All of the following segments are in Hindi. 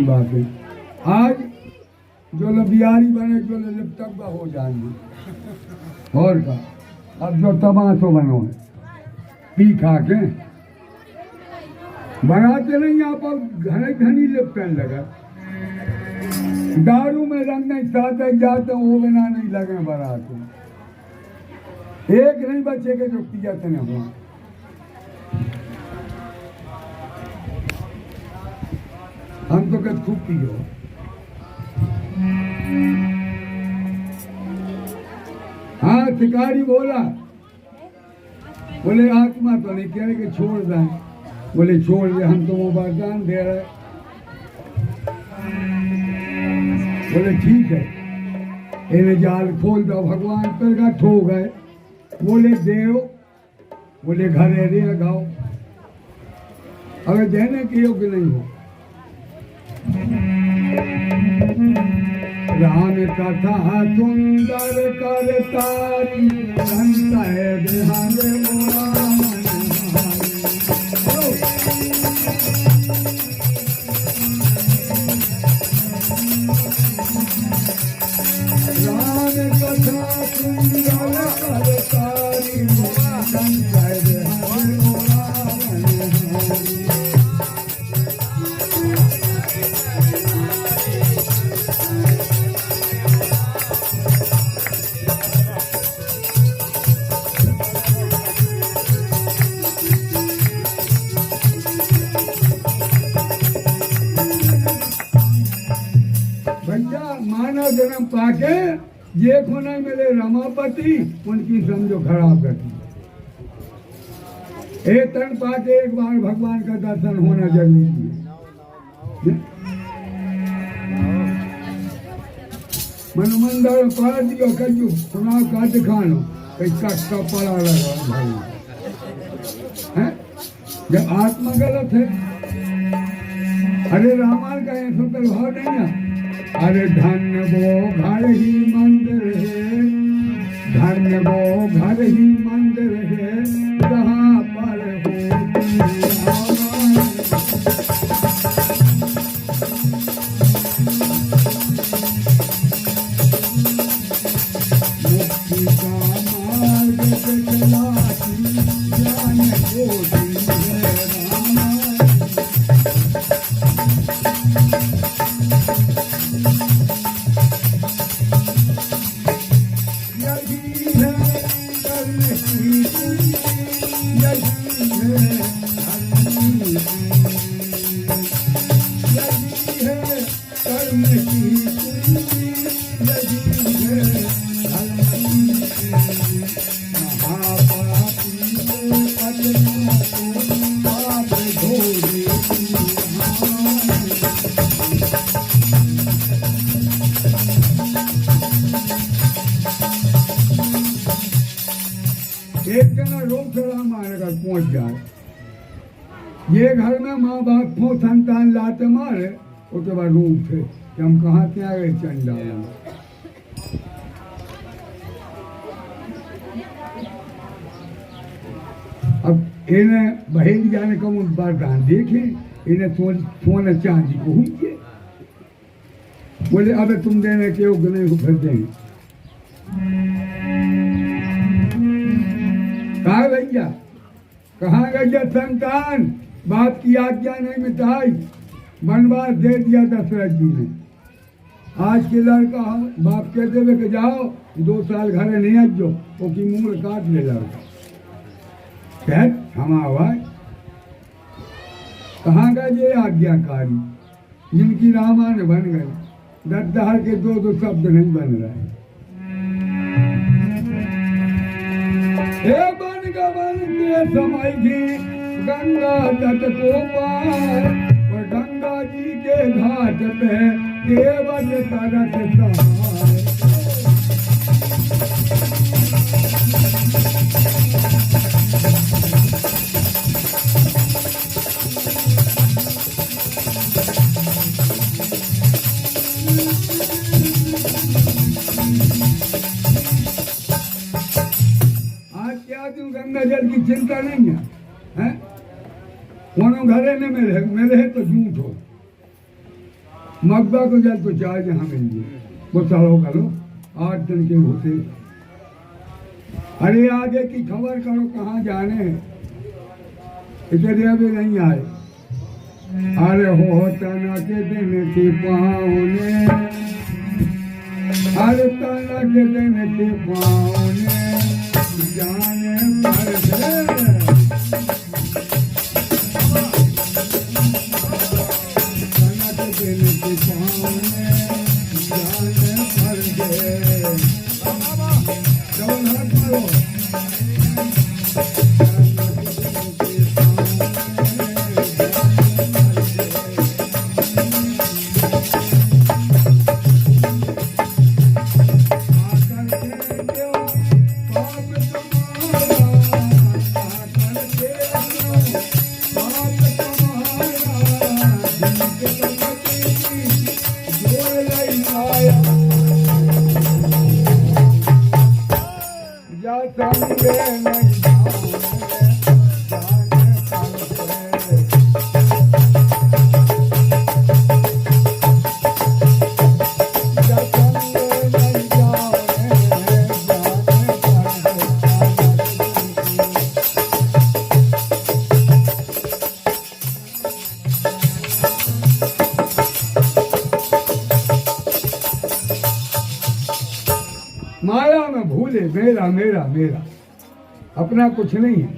की बात है। आज जो लोग बिहारी बने जो लोग तब हो जाएंगे और का अब जो तमाशो बनो है पी खा के बनाते नहीं आप घने घनी लिपटने लगा दारू में रंग नहीं साथ जाते वो बिना नहीं लगे बारात एक नहीं बच्चे के जो पिया थे ना हुआ हम तो कद खूब पियो हाँ शिकारी बोला बोले आत्मा तो नहीं कह रहे कि छोड़ दें बोले छोड़ दे हम तो वो वरदान दे रहे बोले ठीक है इन्हें जाल खोल दो भगवान प्रगट हो गए बोले देव बोले घर रे गाओ अगर देने के योग्य नहीं हो राम कथा सुंदर करता है बिहार राम कथा सुंदर करतारी मानव जन्म पाके ये को नहीं मिले रमापति उनकी समझो खराब करती एक तन पाके एक बार भगवान का दर्शन होना जरूरी है मनमंडल पढ़ दियो कजू सुनाओ का दिखानो इसका पड़ा लगा भाई है जब आत्मा गलत है अरे रामायण का ये सुंदर भाव नहीं है अरे धन्य वो घर ही मंदिर है धन्य वो घर ही मंदिर है जहाँ पर मुक्ति का मार्ग दिखलाती ज्ञान ज्योति है एक जना रोग से रामायण का पहुंच जाए ये घर में माँ बाप को संतान लाते मारे उसके बाद रूप थे कि हम कहाँ से आ गए चंडाल अब इन्हें बहेल जाने का उन वरदान देखे इन्हें सोने चांदी को हुई बोले अब तुम देने के योग्य नहीं हो फिर देंगे कहा भैया कहाँ गया संतान बाप की आज्ञा नहीं मिटाई वनवास दे दिया दशरथ जी ने आज के लड़का बाप कहते हुए कि जाओ 2 साल घरे नहीं आजो वो की मूल काट ले लड़का कह थमा हुआ कहाँ गए ये आज्ञाकारी जिनकी रामायण बन गई दद्दार के 2 शब्द नहीं बन रहे बन गवन के समय की गंगा तट को पार और गंगा जी के घाट पे केवल तरस सहाय गंगा जल की चिंता नहीं है, हैं? कोनो घरे ने मेरे है तो झूठ हो मकबा को जाए तो चाय जहाँ मिल जाए वो चलो करो 8 दिन के होते। अरे आगे की खबर करो कहाँ जाने, इतने अभी नहीं आए। अरे हो तना के दिन की पाऊने, अरे तना के दिन की पाऊने जाने पर तना के दिन की पाऊने जाने पर डबल हाथ मारो। माया में भूले मेरा मेरा मेरा, अपना कुछ नहीं है।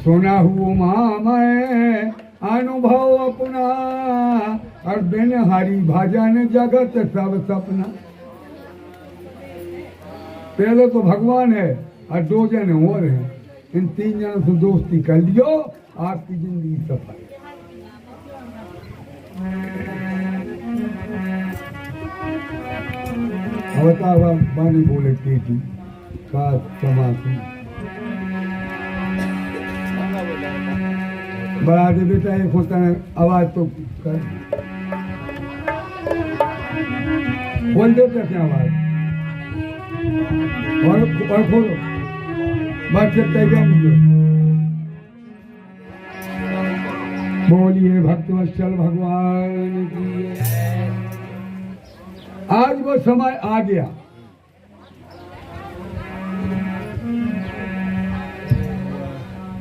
सुना हुआ मैं अनुभव अपना, और बिन हरि भजन जगत सब सपना। पहले तो भगवान है और 2 जन और हैं, इन 3 जनों से दोस्ती कर लियो, आपकी जिंदगी सफल। अवतावा बानी बोले केटी का समासी बड़ा दे बेटा, एक होता है आवाज तो कर बोल देते थे आवाज, और खोलो बात सकते क्या मुझे। बोलिए भक्तवत्सल भगवान की। आज वो समय आ गया,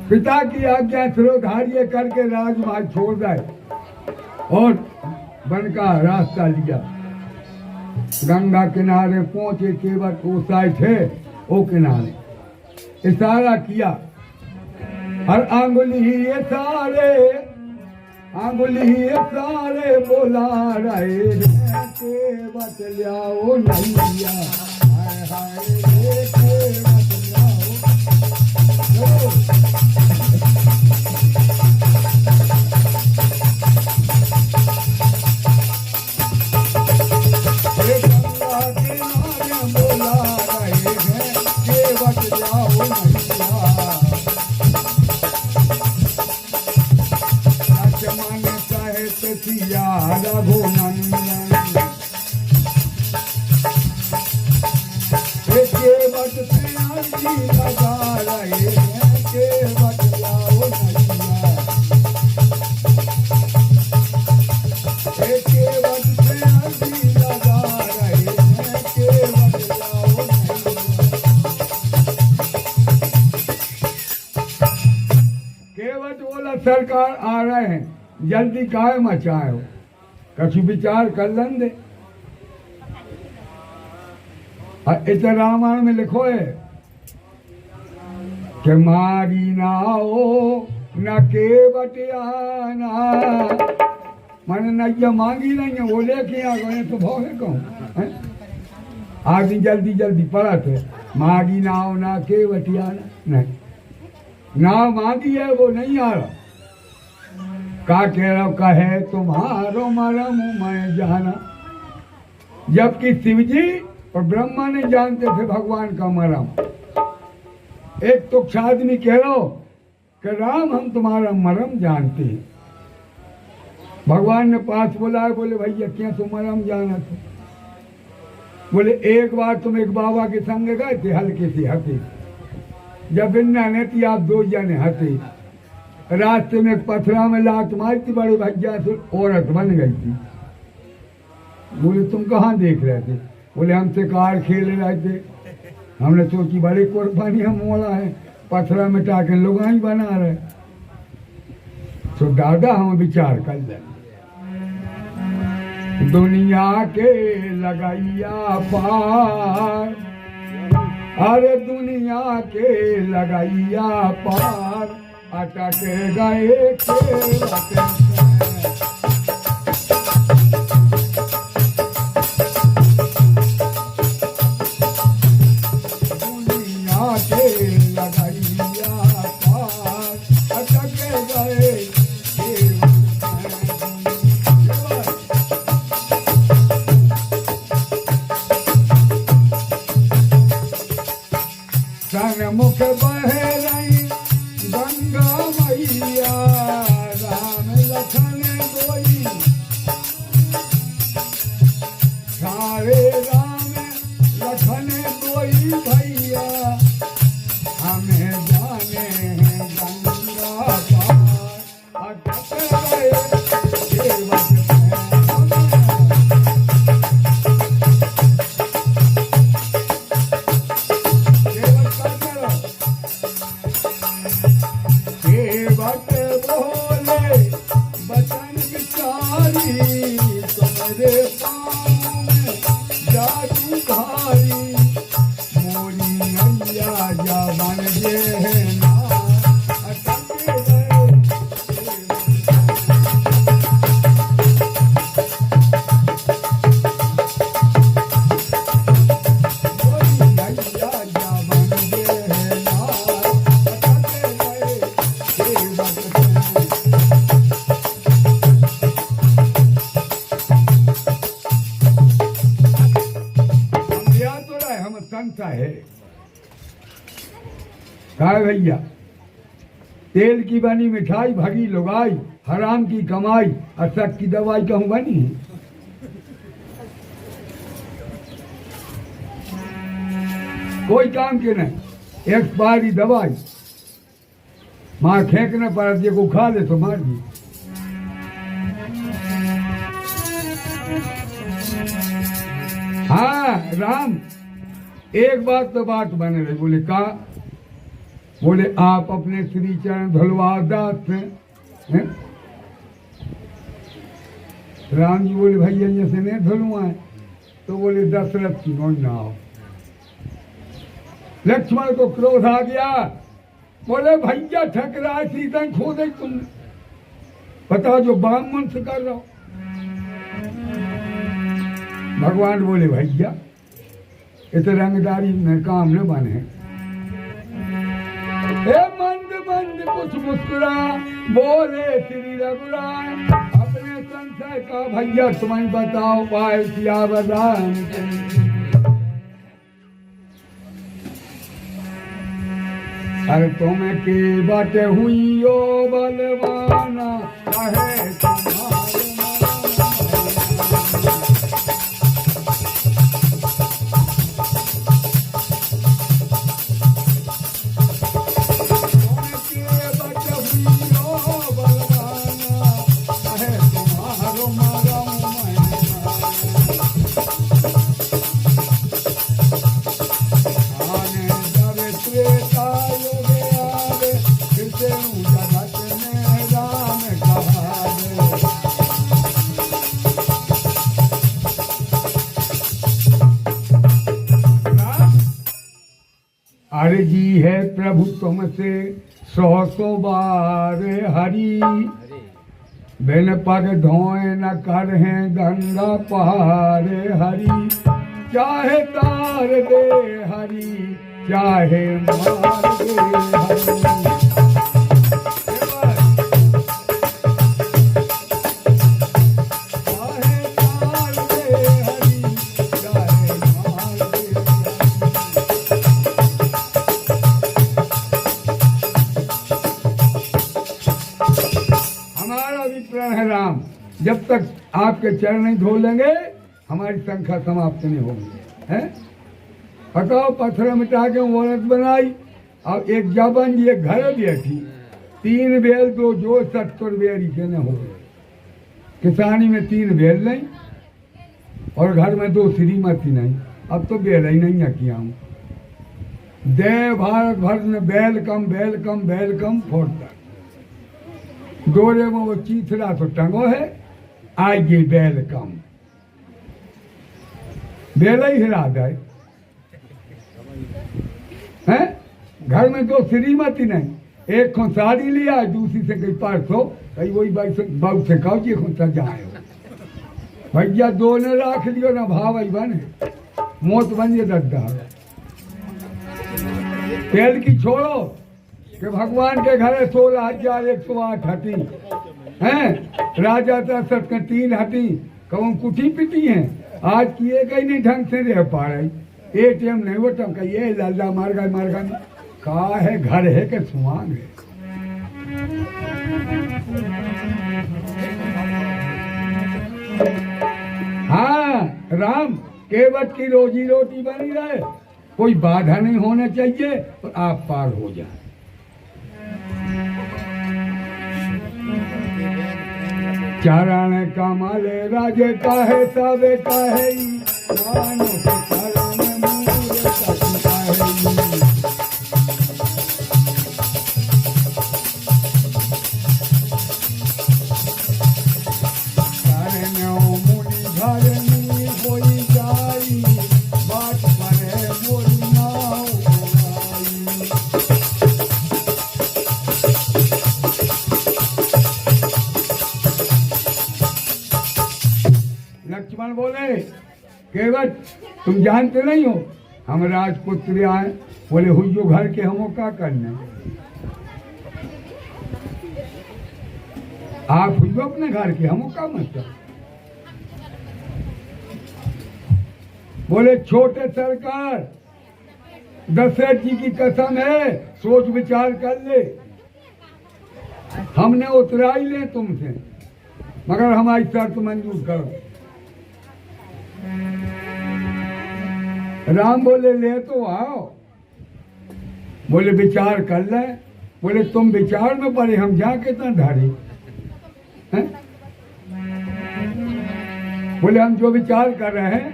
पिता की आज्ञा सिरोधार्य करके राजमहल छोड़ गए और वन का रास्ता लिया। गंगा किनारे पहुंचे, केवट वो साइड थे वो किनारे इशारा किया, हर आंगुली सारे बोला रहे केवट लियाओ नैया, हाय हाय केवट लियाओ। सरकार आ रहे हैं, जल्दी काहे मचाए हो, कछु विचार कर लन दे। इस रामायण में लिखो है कि मारी ना हो न केवट आना, मैंने नैया मांगी नहीं है वो लेके आ गए तो भाव है कहूँ। आदमी जल्दी जल्दी पढ़ा थे, मांगी ना हो ना केवट आना, नहीं ना मांगी है वो नहीं आ रहा। का कह रहा कहे तुम्हारो मरम मैं जाना, जबकि शिवजी और ब्रह्मा ने जानते थे भगवान का मरम। एक तो आदमी कह रहा हो कि राम हम तुम्हारा मरम जानते हैं। भगवान ने पास बुलाया, बोले भैया क्या तुम मरम जाना थे? बोले एक बार तुम एक बाबा के संग गए थे, हल्के से हंसे, जब बिन्ना ने थी आप 2 जने हंसे, रास्ते में एक पथरा में लात मारी थी, बड़े भैया से औरत बन गई थी। बोले तुम कहाँ देख रहे थे? बोले हम शिकार खेल रहे थे, हमने सोची बड़ी कुर्बानी हम मोड़ा है, पथरा मिटा के लोग ही बना रहे। तो दादा हम विचार कर लें, दुनिया के लगाइया पार, अरे दुनिया के लगाइया पार, अटक गए दुनिया के लगाइया पार, अटक गए। मुख बह रही गंगा मैया, राम लखन दोई, सारे राम लखन दोई भैया, हमें जाने हैं गंगा पार, अटक गए भैया। तेल की बनी मिठाई भगी लुगाई, हराम की कमाई अशक की दवाई कहूँ बनी है। कोई काम के नहीं, एक्सपायरी दवाई माँ फेंकने पर ये को खा ले तो मार दी। हाँ राम, एक बात तो बात बने रही। बोले का? बोले आप अपने श्री चरण धुलवा दास हैं? राम जी बोले भैया ये से नहीं धुलवाए। तो बोले दशरथ की नौ नाव। लक्ष्मण को क्रोध आ गया, बोले भैया ठकरा सीता खो दे तुमने, बताओ जो बाम मन से कर रहा हो। भगवान बोले भैया इस रंगदारी में काम न बने। मंद मंद कुछ मुस्कुरा बोले श्री रघुराम, अपने संशय का भैया तुम्हें बताओ पाए किया वरदान। अरे तुम्हें के बाटे हुई ओ बलवाना, कहे तुम्हारे अरे जी है प्रभु तुमसे 100 बार हरी, बिन पग धोए न कर हैं गंगा पहाड़ हरी, चाहे तार दे हरी चाहे मार दे हरी। राम, जब तक आपके चरण नहीं धो लेंगे हमारी संख्या समाप्त नहीं होगी। है बताओ, पत्थर मिटा के औरत बनाई और एक जबन ये घर बैठी, 3 बैल दो जो 70 बैल के न हो गए। किसानी में 3 बैल नहीं और घर में 2 श्रीमती नहीं। अब तो बैल ही नहीं है किया हूँ। दे भारत भर में बैल कम फोड़ता। डोरे में वो चीथड़ा तो टंगो है, आगे बैल कम, बैल ही हिला दे हैं। घर में 2 श्रीमती नहीं, एक को साड़ी लिया, दूसरी से कहीं 500 कहीं वही बाबू से कहो जी खुद जाए भैया 2 ने रख लियो ना भाव ही बने मौत बन जे दद्दा। तेल की छोड़ो कि भगवान के घरे 16,108 हटी हैं, राजा दशरथ के 3 हटी, कहूँ कुटी पिटी हैं। आज किए कहीं नहीं ढंग से रह पा रही। ATM नहीं वो टम का ये लाला मार गए कहा है घर है के सुहाग है। हाँ राम केवट की रोजी रोटी बनी रहे, कोई बाधा नहीं होना चाहिए और आप पार हो जाए। चारण कमले राजे काहे तबे काहे मानो के चरण मूरे कछु काहे। लक्ष्मण बोले केवट तुम जानते नहीं हो हम राजपुत्र आए। बोले हुई घर के हमो क्या करने, आप हुई अपने घर के हमो का मतलब। बोले छोटे सरकार दशरथ जी की कसम है, सोच विचार कर ले, हमने उतरा ही ले तुमसे, मगर हमारी शर्त मंजूर करो। राम बोले ले तो आओ। बोले विचार कर ले। बोले तुम विचार में पड़े, हम जाके इतना धारी हैं? बोले हम जो विचार कर रहे हैं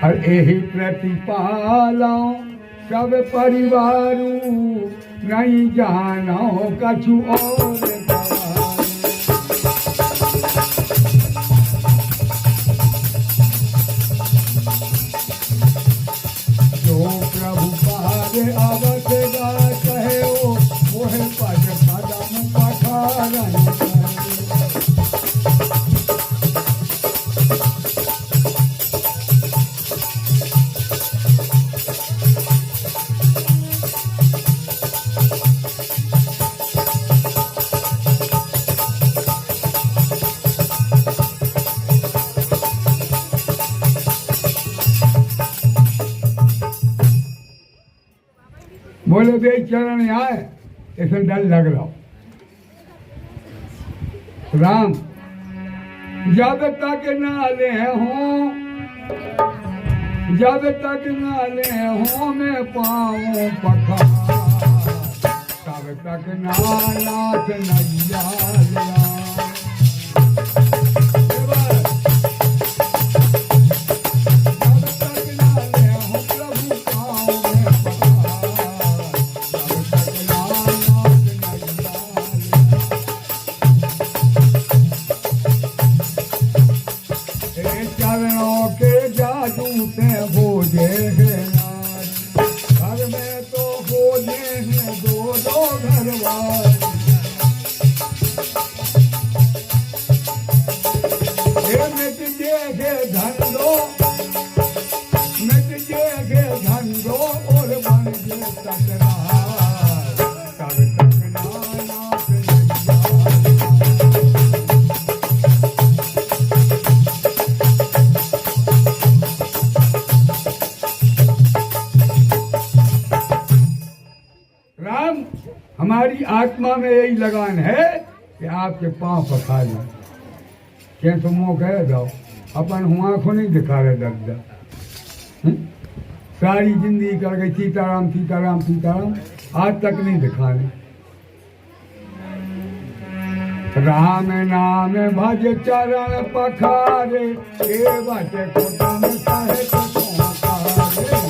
और यही प्रतिपालो सब परिवारू नहीं जानो कछु और। बोले बे चरण आए ऐसे डर लग रहा। राम जब तक नाले हों, जब तक नाले हों मैं पाऊं पखार, तब तक नानाथ नैया लिया। हमारी आत्मा में यही लगान है कि आपके पांव पखा जाए। क्या तुम वो कह जाओ अपन हुआ को नहीं दिखा रहे दर्द। सारी जिंदगी कर गई सीताराम सीताराम सीताराम, आज तक नहीं दिखा रहे। राम नाम भज चरण पखारे, के बटे कुटुम सहित पहुँचारे।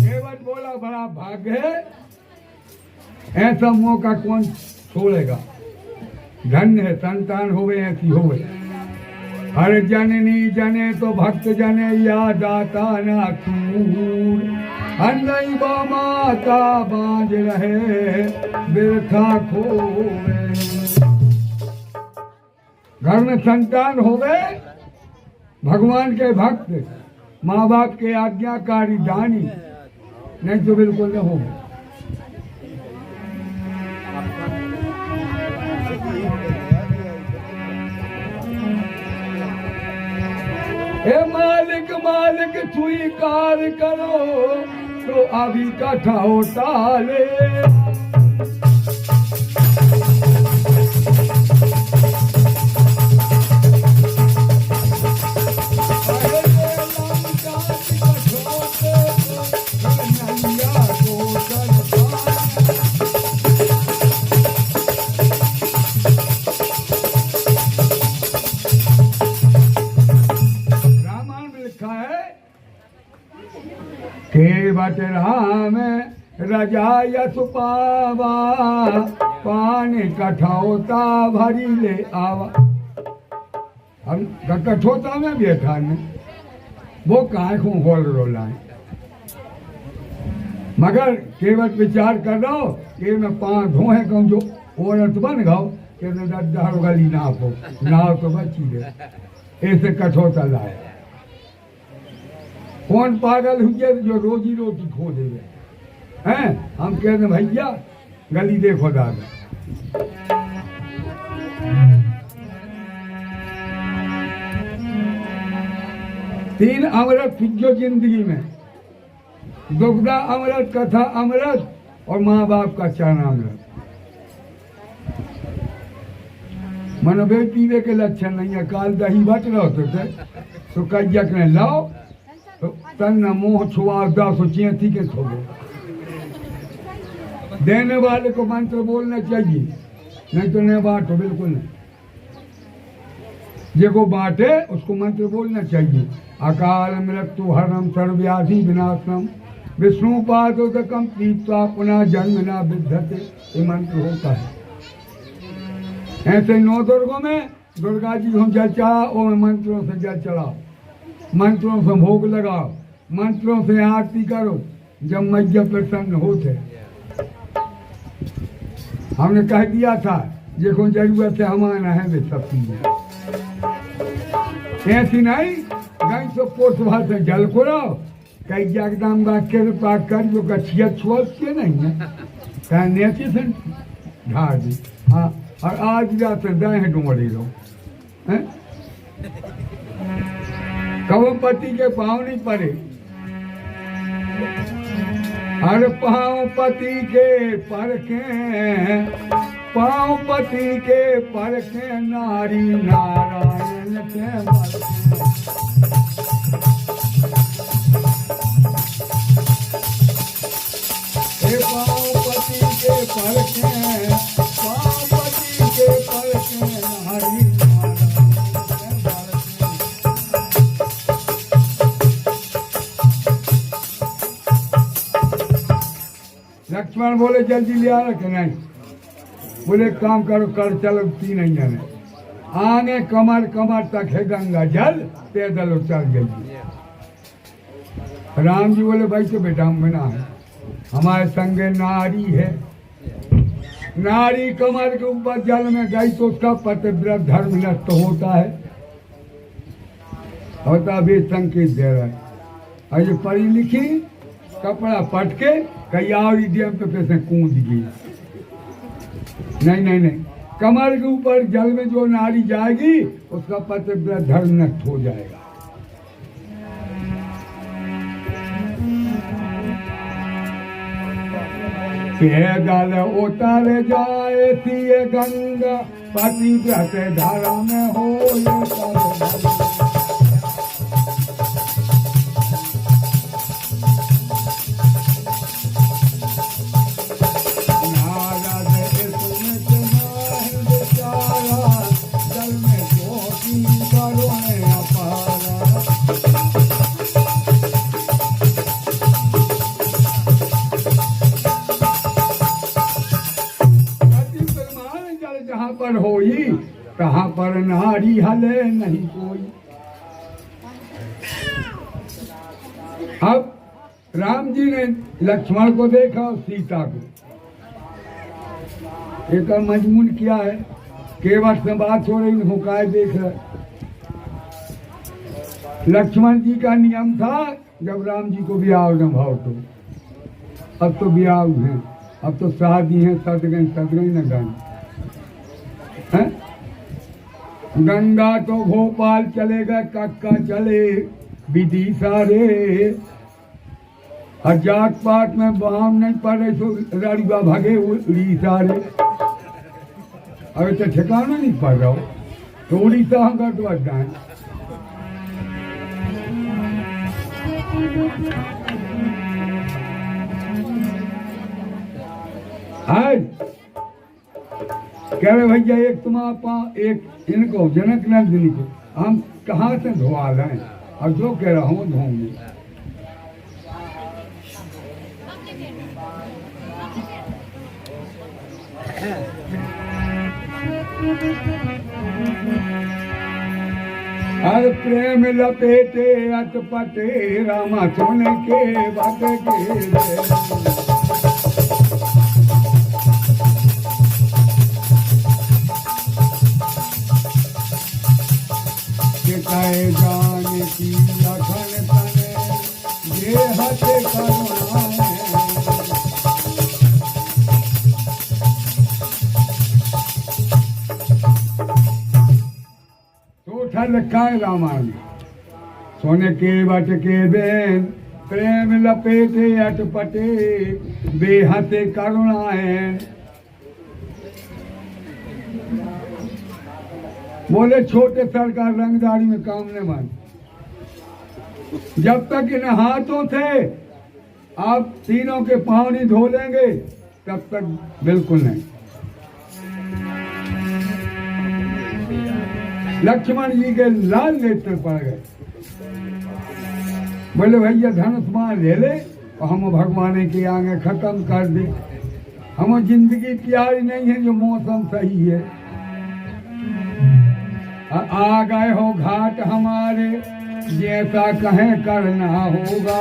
केवट बोला बड़ा भाग्य है, ऐसा मौका कौन छोड़ेगा। धन्य है संतान होवे ऐसी होवे। हर जननी जने तो भक्त जने या दाता ना तूर। अन्नई बा माता बांझ रहे बिरथा खोवे। घर में संतान होवे, भगवान के भक्त, माँ बाप के आज्ञाकारी दानी, नहीं तो बिल्कुल न होवे। हे मालिक मालिक स्वीकार करो, तो अभी कथा टाले। केवट राम रजा यस पावा, पानी कठौता भरी ले आवा। हम कठौता में बैठा ने वो काय को होल रोलाए, मगर केवट विचार कर रहा हो कि मैं 5 धोए कहूँ जो औरत बन गाओ कि दारो गली नाप हो, नाव तो बची है, ऐसे कठौता लाए। कौन पागल हुए जो रोजी रोटी खो देवे हैं। हम कहते भैया गली देखो दादा। तीन अमृत पिज्जो जिंदगी में, दुग्धा अमृत, कथा अमृत और माँ बाप का चरणामृत। मनोबे पीवे के लक्षण नहीं है। काल दही बट रहे होते थे तो कज्जक ने लाओ तो तन मोह छुआ दास थी के छोड़ो। देने वाले को मंत्र बोलना चाहिए, नहीं तो नहीं बांटो, बिल्कुल नहीं। जेको बांटे उसको मंत्र बोलना चाहिए। अकाल मृत्यु हरम सर्वव्याधि विनाशनम विष्णु पादोदकम पीत्वा पुनः जन्म न विद्यते, ये मंत्र होता है। ऐसे 9 दुर्गों में दुर्गा जी को जल चढ़ाओ, और मंत्रों से जल चढ़ाओ, मंत्रों से भोग लगाओ, मंत्रों से आरती करो, जब मैया प्रसन्न होते। हमने कह दिया था देखो जरूरत है हमारा है वे सब चीजें ऐसी नहीं गई तो पोस्ट भाषा से जल को रहो कई जगदाम के पाक कर जो कछिया छोड़ के नहीं है कहने से ढार दी। हाँ और आज जाते दाएं डूमड़ी रहो हैं। कब पति के पाँव नहीं पड़े, हर पाँव पति के परखे, पाँव पति के परखे नारी नारायण के मरखे। पाँव पति के परखे, पाँव पति के परखे नारी लक्ष्मण बोले जल्दी ले आ रखे नहीं, बोले काम करो कर चलो 3 नहीं जाने आगे कमर कमर तक है गंगा जल पैदल चल गई। राम जी बोले भाई तो बेटा बिना है हमारे संगे नारी है, नारी कमर के ऊपर जल में गई तो उसका पतिव्रत धर्म नष्ट होता है। होता भी संकेत दे रहा है और ये पढ़ी लिखी कपड़ा पटके कई और डैम पे कैसे कूद गई। नहीं नहीं नहीं, कमर के ऊपर जल में जो नारी जाएगी उसका पतिव्रत धर्म नष्ट हो जाएगा। पैदल उतर जाए थी गंगा पतिव्रत धारा में हो ये सब होई कहाँ पर नारी हले नहीं कोई। अब राम जी ने लक्ष्मण को देखा और सीता को। एक मजमून क्या है, केवट से बात हो रही हुकाय देख रहे। लक्ष्मण जी का नियम था जब राम जी को ब्याह न भाव तो, अब तो ब्याह है, अब तो शादी है, सद गई न गई। गंगा तो भोपाल चलेगा, कक्का चले विदिशा रे। और जात पात में बाम नहीं पड़े तो रड़िया भगे उड़ीसा रे। अभी तो ठिकाना नहीं पड़ रहा हो तो उड़ीसा हम कर तो जाए। आज कह रहे भैया एक एक इनको जनक नंदिनी को हम कहाँ से धोआ लें, और जो कह रहा हूँ धोऊंगी। हर प्रेम लपेटे अटपटे रामा सोने के बात के जान की लखन तने ये हथे करुणा तो ठल काय रामायण सोने के बट के बेन प्रेम लपेटे अटपटे बेहते करुणा है। बोले छोटे सरकार रंगदारी में काम न मान। जब तक इन हाथों से आप तीनों के पाँव नहीं धो लेंगे तब तक बिल्कुल नहीं। लक्ष्मण जी के लाल नेत्र पड़ गए। बोले भैया धनुष मान ले ले और हम भगवान के आगे खत्म कर दे। हम जिंदगी प्यारी नहीं है जो मौसम सही है। आ गए हो घाट हमारे जैसा कहें करना होगा,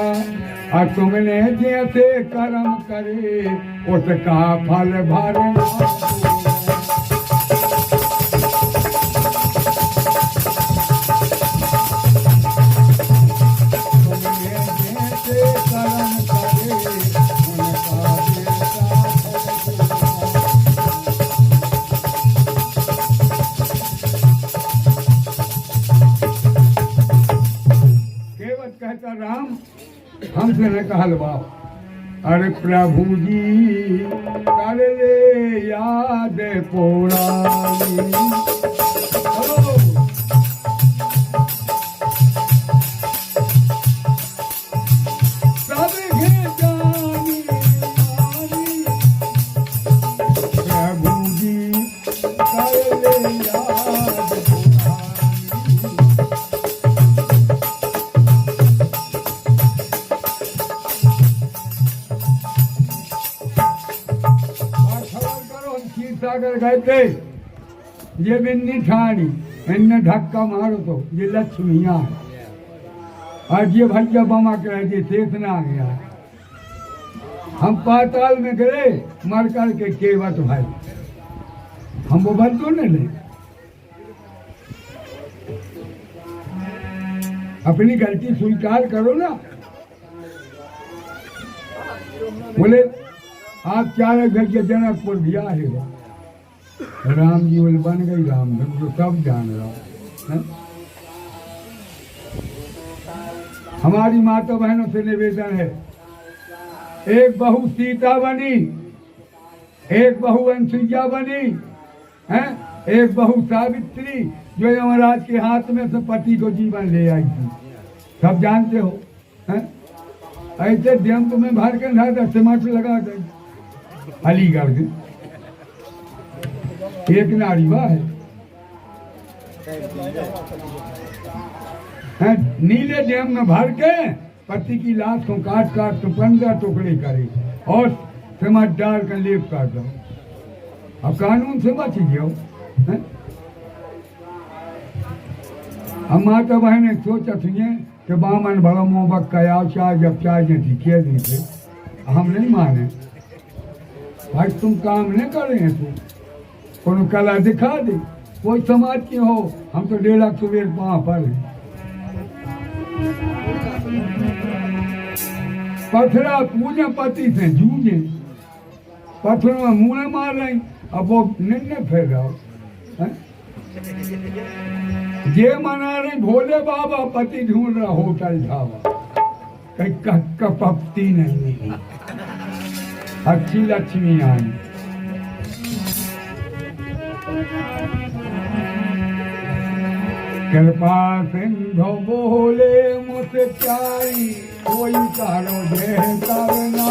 और तुमने जैसे कर्म करे उसका फल भरना होगा। तुमने जैसे कर्म करे उनका कहता राम हमसे न कहलवा। अरे प्रभु जी कर ले याद पुरानी। प्रभु जी कर ले याद सागर गए थे। ये बिन्नी ठानी इनने धक्का मारो तो ये लक्ष्मिया है। आज ये भैया बमा कर शेष ना आ गया। हम पाताल में गए मर कर के केवट भाई हम वो बल तो नहीं ले। अपनी गलती स्वीकार करो ना। बोले आप चार भैया जनकपुर दिया है। राम जी बोले बन गई राम तो सब जान रहा है। हमारी माता बहनों से निवेदन है, एक बहू सीता बनी, एक बहू अंसुईया बनी है, एक बहू सावित्री जो यमराज के हाथ में से पति को जीवन ले आई थी, सब जानते हो, हैं? ऐसे डैम्प में भर के ना सिमट लगा गई अलीगढ़ के एक नारी वाह है, नीले डैम में भर के पति की लाश को काट काट तो 15 टुकड़े करे और सिमट डाल कर लेप कर दो। अब कानून से बच गयो। अब माता बहन सोचा थी कि बामन बड़ा मोहब्बत का चाय जब चाय नहीं किए नहीं थे, हम नहीं माने भाई, तुम काम नहीं कर रहे हैं, तुम को कला दिखा दे, कोई समाज के हो, हम तो 1.5 लाख सुबेर वहां पर हैं। पथरा पूजे पति से जूझे, पत्थरों में मुँह मार रही, अब वो नहीं फिर रहा जे मना रहे भोले बाबा, पति ढूंढ रहा होटल ढाबा, कहीं कपती नहीं, अच्छी लक्ष्मी आई। कृपा सिंधु बोले मुझसे प्यारी, कोई करो दे करना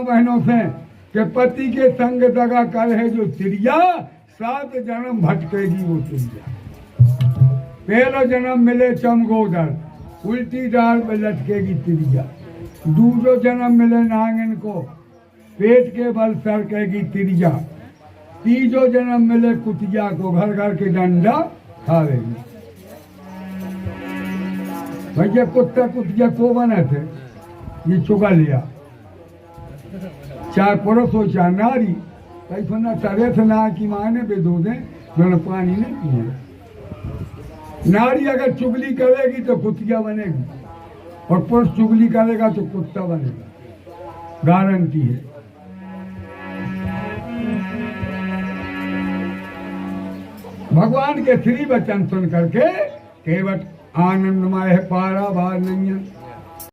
बहनों से कि पति के संग दगा कर है जो तिरिया, 7 जन्म भटकेगी वो तिरिया। पहला जन्म मिले चमगोदर, उल्टी डाल में लटकेगी तिरिया। दूसरो जन्म मिले नांगन को, पेट के बल सरकेगी तिरिया। तीसरो जन्म मिले कुतिया को, घर घर के डंडा खावेगी। भैया कुत्ता कुतिया को बने थे, ये चुका लिया, चाहे पुरुष हो चाहे नारी, कैसे ना तरे थे ना की माने बेदो दे जो पानी नहीं पिए। नारी अगर चुगली करेगी तो कुतिया बनेगी, और पुरुष चुगली करेगा तो कुत्ता बनेगा, गारंटी है। भगवान के 3 वचन सुन करके केवट आनंदमय है पारा बार नहीं है।